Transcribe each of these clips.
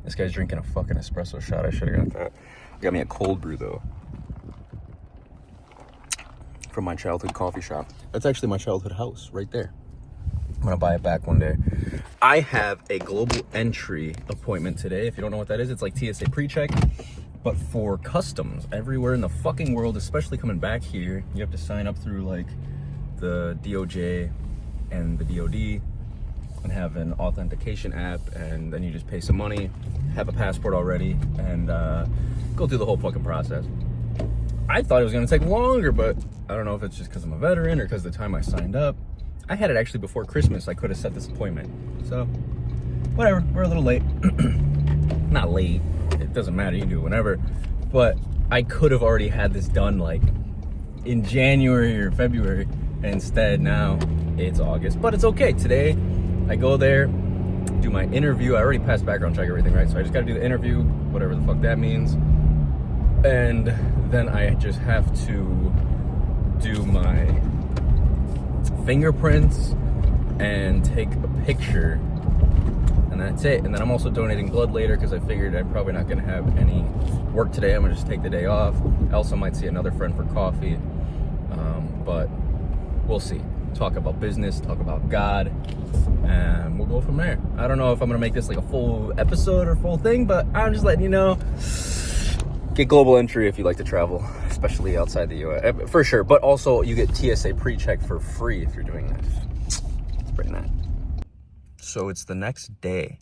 This guy's drinking a fucking espresso shot. I should have got that. Got me a cold brew, though. From my childhood coffee shop. That's actually my childhood house right there. I'm gonna buy it back one day. I have a global entry appointment today. If you don't know what that is, it's like TSA pre-check, but for customs everywhere in the fucking world, especially coming back here. You have to sign up through like the DOJ and the DOD and have an authentication app, and then you just pay some money, have a passport already, and go through the whole fucking process. I thought it was gonna take longer, but I don't know if it's just because I'm a veteran or because the time I signed up. I had it actually before Christmas. I could have set this appointment. So, whatever, we're a little late. Not late, it doesn't matter, you can do it whenever. But I could have already had this done like in January or February. And instead now it's August, but it's okay. Today I go there, do my interview. I already passed background check, everything, right? So I just gotta do the interview, whatever the fuck that means. And then I just have to do my fingerprints and take a picture, and that's it. And then I'm also donating blood later because I figured I'm probably not gonna have any work today. I'm gonna just take the day off. I also might see another friend for coffee, but we'll see. Talk about business, talk about God, and we'll go from there. I don't know if I'm gonna make this like a full episode or full thing, but I'm just letting you know. Get global entry if you like to travel, especially outside the US, for sure. But also, you get TSA pre-check for free if you're doing this. It's pretty nice. So it's the next day.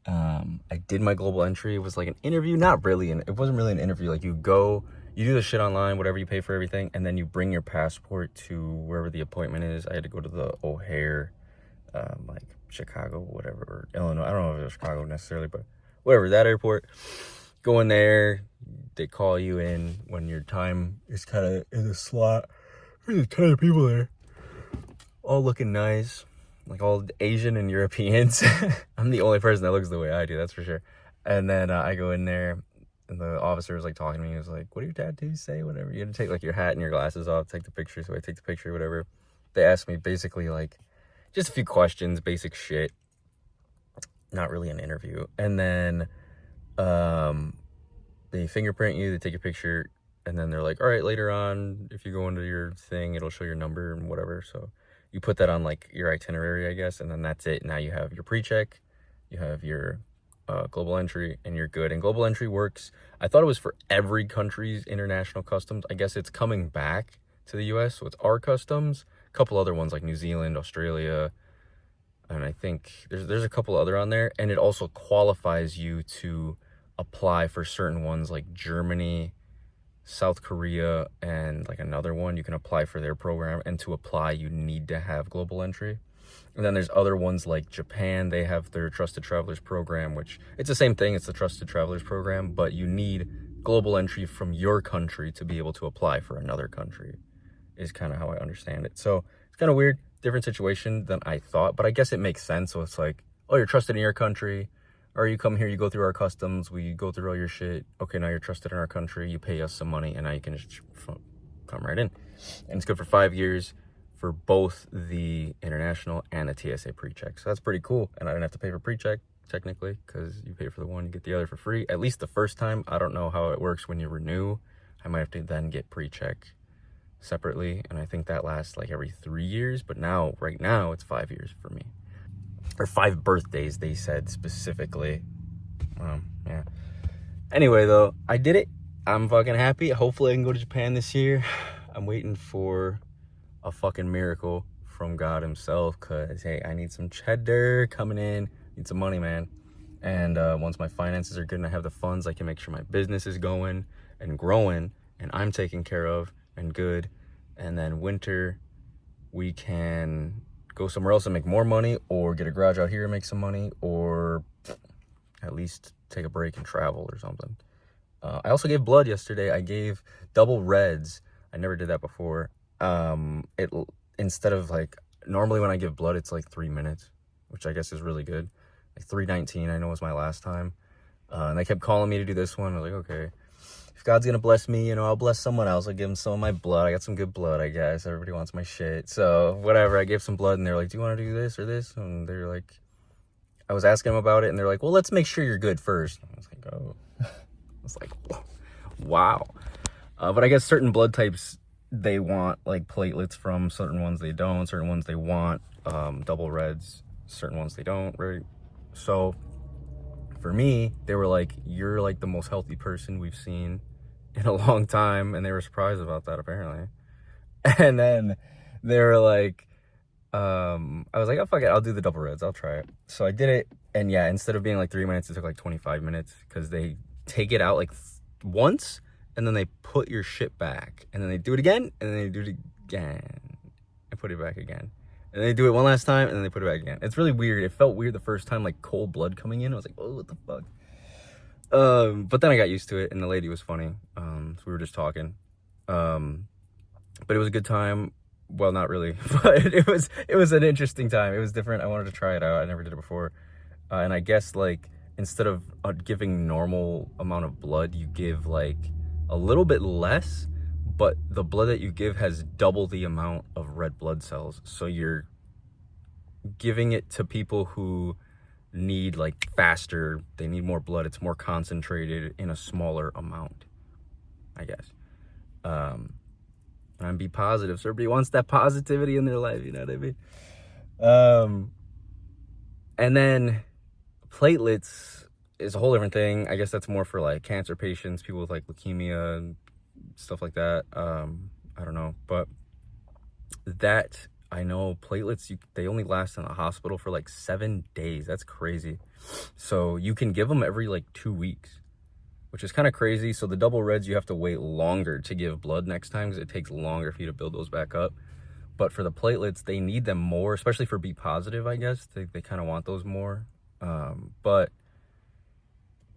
I did my global entry. It was like an interview, not really. It wasn't really an interview. Like you go, you do the shit online, whatever, you pay for everything, and then you bring your passport to wherever the appointment is. I had to go to the O'Hare, like Chicago, whatever, or Illinois. I don't know if it was Chicago necessarily, but whatever, that airport. Go in there. They call you in when your time is kind of in the slot. There's a ton of people there, all looking nice, like all Asian and Europeans. I'm the only person that looks the way I do, that's for sure. And then I go in there, and the officer was like talking to me. He was like, "What do your tattoos say?" Whatever. You had to take like your hat and your glasses off, take the picture. So I take the picture, whatever. They asked me basically like just a few questions, basic shit. Not really an interview. And then they fingerprint you, they take a picture, and then they're like, all right, later on, if you go into your thing, it'll show your number and whatever. So you put that on like your itinerary, I guess, and then that's it. Now you have your pre-check, you have your global entry, and you're good. And global entry works. I thought it was for every country's international customs. I guess it's coming back to the US, so it's our customs. A couple other ones like New Zealand, Australia, and I think there's a couple other on there. And it also qualifies you to apply for certain ones like Germany, South Korea, and like another one. You can apply for their program, and to apply you need to have global entry. And then there's other ones like Japan. They have their Trusted Travelers program, which it's the same thing. It's the Trusted Travelers program, but you need global entry from your country to be able to apply for another country, is kind of how I understand it. So it's kind of weird, different situation than I thought, but I guess it makes sense. So it's like, oh, you're trusted in your country, or you come here, you go through our customs, we go through all your shit. Okay, now you're trusted in our country, you pay us some money, and now you can just come right in. And it's good for 5 years for both the international and the TSA pre-check. So that's pretty cool. And I didn't have to pay for pre-check, technically, because you pay for the one, you get the other for free. At least the first time. I don't know how it works when you renew. I might have to then get pre-check separately. And I think that lasts like every 3 years. But now, right now, it's 5 years for me. Or 5 birthdays, they said specifically. Yeah. Anyway, though, I did it. I'm fucking happy. Hopefully I can go to Japan this year. I'm waiting for a fucking miracle from God himself, because, hey, I need some cheddar coming in. Need some money, man. And once my finances are good and I have the funds, I can make sure my business is going and growing and I'm taken care of and good. And then winter, we can go somewhere else and make more money, or get a garage out here and make some money, or at least take a break and travel or something. I also gave blood yesterday. I gave double reds. I never did that before. Instead of like, normally when I give blood, it's like 3 minutes, which I guess is really good. Like 3:19, I know was my last time. And they kept calling me to do this one. I was like, okay, if God's gonna bless me, I'll bless someone else. I'll give him some of my blood. I got some good blood, I guess. Everybody wants my shit. So whatever, I gave some blood, and they're like, do you want to do this or this? And they're like, I was asking them about it, and they're like, well, let's make sure you're good first. I was like, oh. I was like, wow. But I guess certain blood types, they want like platelets from, certain ones they don't, certain ones they want double reds, certain ones they don't, right? So for me, they were like, you're like the most healthy person we've seen in a long time, and they were surprised about that apparently. And then they were like, I was like, oh fuck it, I'll do the double reds, I'll try it. So I did it, and yeah, instead of being like 3 minutes, it took like 25 minutes, because they take it out like once, and then they put your shit back, and then they do it again, and then they do it again, and put it back again, and they do it one last time, and then they put it back again. It's really weird. It felt weird the first time, like cold blood coming in. I was like, oh, what the fuck? But then I got used to it, and the lady was funny. So we were just talking. But it was a good time. Well, not really, but it was an interesting time. It was different. I wanted to try it out. I never did it before. And I guess like instead of giving normal amount of blood, you give like a little bit less, but the blood that you give has double the amount of red blood cells. So you're giving it to people who need like faster, they need more blood. It's more concentrated in a smaller amount, I guess. And be positive. So everybody wants that positivity in their life, you know what I mean? And then platelets is a whole different thing. I guess that's more for like cancer patients, people with like leukemia and stuff like that. I don't know, but that I know platelets, they only last in the hospital for like 7 days. That's crazy. So you can give them every like 2 weeks, which is kind of crazy. So the double reds, you have to wait longer to give blood next time, because it takes longer for you to build those back up. But for the platelets, they need them more, especially for B positive, I guess. They kind of want those more. But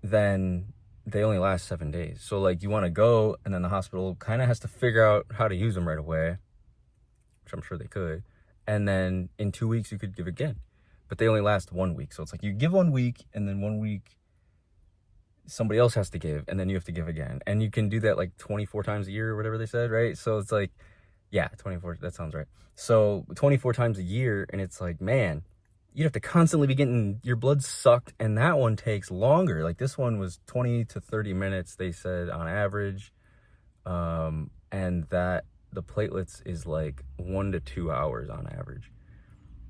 then they only last 7 days. So like you want to go, and then the hospital kind of has to figure out how to use them right away, which I'm sure they could. And then in 2 weeks, you could give again. But they only last 1 week. So it's like you give 1 week, and then 1 week, somebody else has to give, and then you have to give again. And you can do that like 24 times a year or whatever they said, right? So it's like, yeah, 24, that sounds right. So 24 times a year, and it's like, man, you'd have to constantly be getting your blood sucked, and that one takes longer. Like this one was 20 to 30 minutes, they said, on average. And that the platelets is like 1 to 2 hours on average,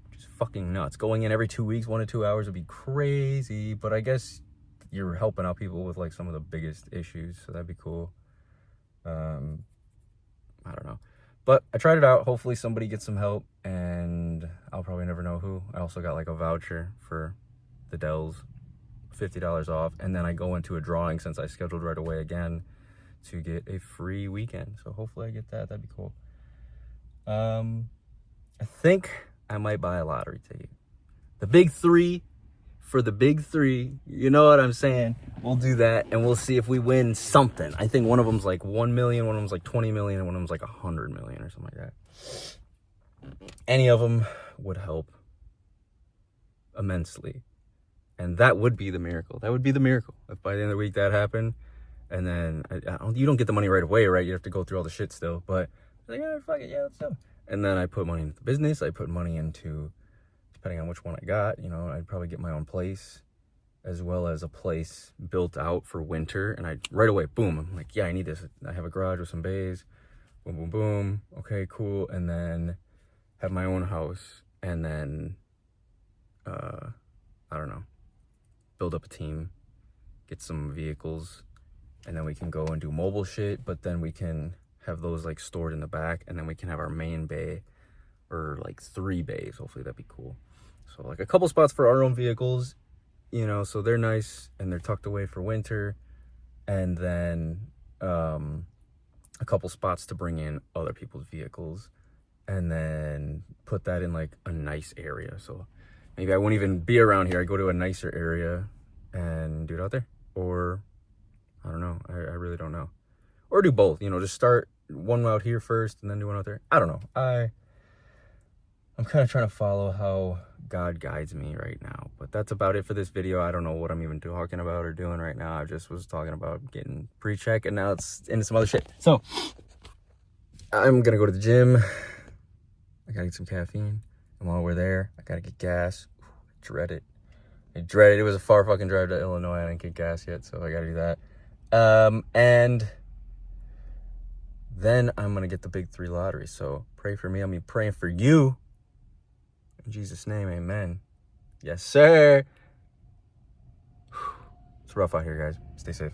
which is fucking nuts. Going in every 2 weeks, 1 to 2 hours would be crazy, but I guess you're helping out people with like some of the biggest issues, so that'd be cool. I don't know, but I tried it out. Hopefully somebody gets some help, and I'll probably never know who. I also got like a voucher for the Dells, $50 off, and then I go into a drawing, since I scheduled right away again, to get a free weekend. So hopefully I get that. That'd be cool. I think I might buy a lottery ticket. The big three. For the big three, you know what I'm saying? We'll do that, and we'll see if we win something. I think one of them's like 1 million, one of them's like 20 million, and one of them's like 100 million or something like that. Any of them would help immensely, and that would be the miracle. That would be the miracle if by the end of the week that happened. And then you don't get the money right away, right? You have to go through all the shit still, but like, oh, fuck it, yeah, let's do it. And then I put money into the business. I put money into, depending on which one I got, you know, I'd probably get my own place, as well as a place built out for winter. And I right away, boom, I'm like, yeah, I need this. I have a garage with some bays, boom, boom, boom. Okay, cool. And then have my own house, and then, I don't know, build up a team, get some vehicles, and then we can go and do mobile shit, but then we can have those like stored in the back, and then we can have our main bay, or like 3 bays. Hopefully that'd be cool. So like a couple spots for our own vehicles, you know, so they're nice and they're tucked away for winter. And then a couple spots to bring in other people's vehicles, and then put that in like a nice area. So maybe I won't even be around here. I go to a nicer area and do it out there. Or I don't know. I really don't know. Or do both, you know, just start one out here first and then do one out there. I don't know. I'm kind of trying to follow how God guides me right now. But that's about it for this video. I don't know what I'm even talking about or doing right now. I just was talking about getting pre-check, and now it's into some other shit. So I'm going to go to the gym. I got to get some caffeine. And while we're there, I got to get gas. Dread it. I dreaded it. It was a far fucking drive to Illinois. I didn't get gas yet, so I gotta do that. And then I'm gonna get the big 3 lottery. So pray for me. I'll be praying for you. In Jesus' name, amen. Yes, sir. It's rough out here, guys. Stay safe.